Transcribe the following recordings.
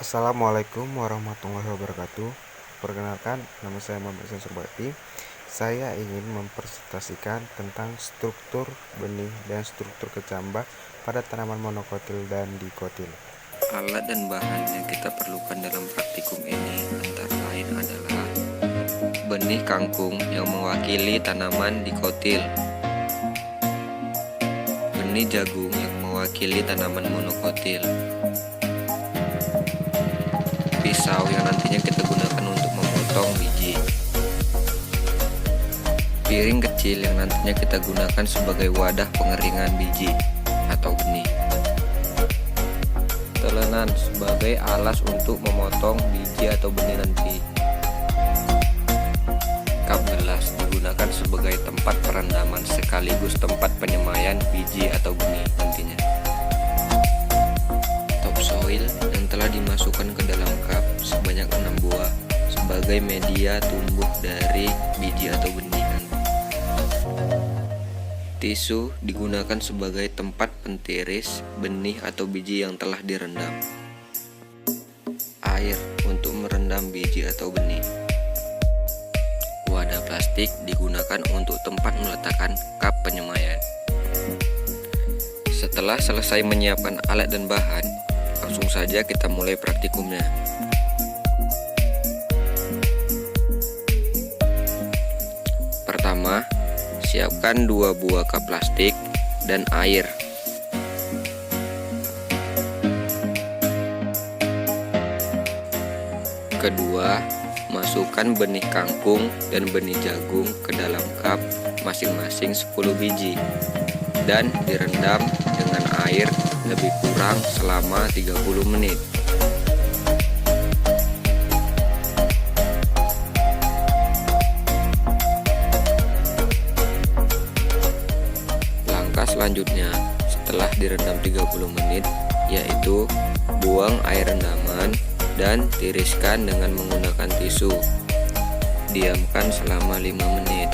Assalamualaikum warahmatullahi wabarakatuh. Perkenalkan, nama saya Muhammad Syansur Bakti. Saya ingin mempresentasikan tentang struktur benih dan struktur kecambah pada tanaman monokotil dan dikotil. Alat dan bahan yang kita perlukan dalam praktikum ini antara lain adalah benih kangkung yang mewakili tanaman dikotil, benih jagung yang mewakili tanaman monokotil, pisau yang nantinya kita gunakan untuk memotong biji, piring kecil yang nantinya kita gunakan sebagai wadah pengeringan biji atau benih, telenan sebagai alas untuk memotong biji atau benih nanti, kap gelas digunakan sebagai tempat perendaman sekaligus tempat penyemaian biji atau benih nantinya, topsoil yang telah dimasukkan ke dalam kap sebanyak 6 buah sebagai media tumbuh dari biji atau benih nanti. Tisu digunakan sebagai tempat pentiris benih atau biji yang telah direndam. Air untuk merendam biji atau benih. Wadah plastik digunakan untuk tempat meletakkan kap penyemaian. Setelah selesai menyiapkan alat dan bahan, langsung saja kita mulai praktikumnya. Pertama, siapkan 2 buah kap plastik dan air. Kedua, masukkan benih kangkung dan benih jagung ke dalam kap masing-masing 10 biji dan direndam dengan air lebih kurang selama 30 menit. Langkah selanjutnya setelah direndam 30 menit yaitu buang air rendaman dan tiriskan dengan menggunakan tisu. Diamkan selama 5 menit.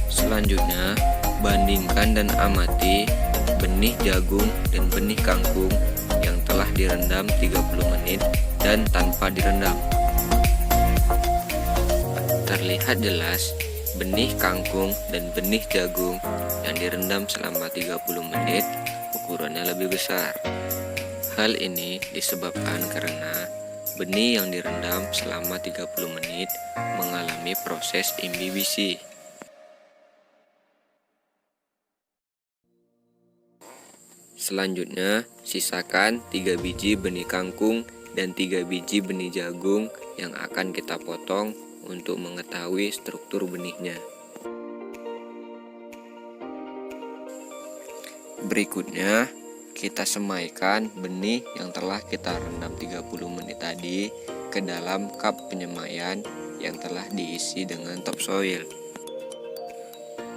Selanjutnya, bandingkan dan amati benih jagung dan benih kangkung yang telah direndam 30 menit dan tanpa direndam. Terlihat jelas benih kangkung dan benih jagung yang direndam selama 30 menit ukurannya lebih besar. Hal ini disebabkan karena benih yang direndam selama 30 menit mengalami proses imbibisi. Selanjutnya, sisakan 3 biji benih kangkung dan 3 biji benih jagung yang akan kita potong untuk mengetahui struktur benihnya. Berikutnya, kita semaikan benih yang telah kita rendam 30 menit tadi ke dalam kap penyemaian yang telah diisi dengan topsoil.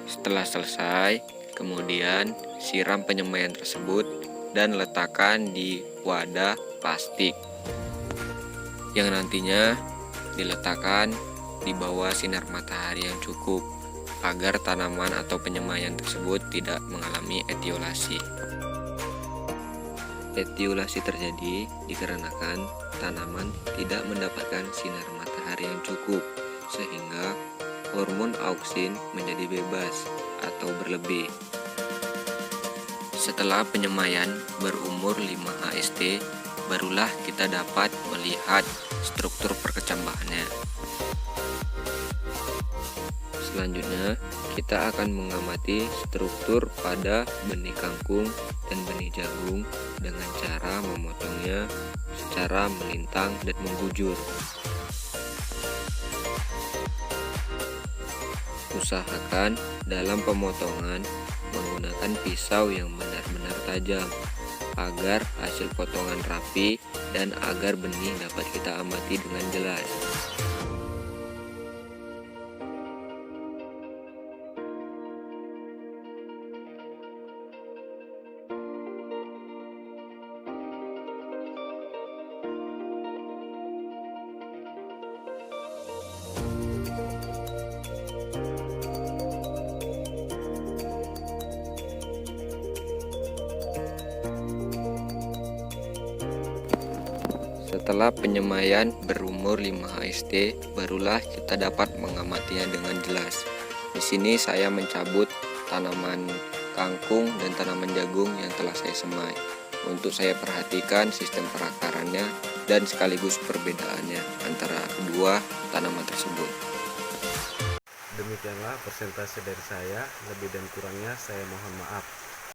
Setelah selesai, kemudian siram penyemaian tersebut dan letakkan di wadah plastik yang nantinya diletakkan di bawah sinar matahari yang cukup agar tanaman atau penyemaian tersebut tidak mengalami etiolasi. Etiolasi terjadi dikarenakan tanaman tidak mendapatkan sinar matahari yang cukup sehingga hormon auksin menjadi bebas atau berlebih. Setelah penyemaian berumur 5 HST, barulah kita dapat melihat struktur perkecambahannya. Selanjutnya, kita akan mengamati struktur pada benih kangkung dan benih jagung dengan cara memotongnya secara melintang dan menggujur. Usahakan dalam pemotongan menggunakan pisau yang benar-benar tajam agar hasil potongan rapi dan agar benih dapat kita amati dengan jelas. Setelah penyemaian berumur 5 HST, barulah kita dapat mengamatinya dengan jelas. Di sini saya mencabut tanaman kangkung dan tanaman jagung yang telah saya semai. Untuk saya perhatikan sistem perakarannya dan sekaligus perbedaannya antara kedua tanaman tersebut. Demikianlah persentase dari saya, lebih dan kurangnya saya mohon maaf.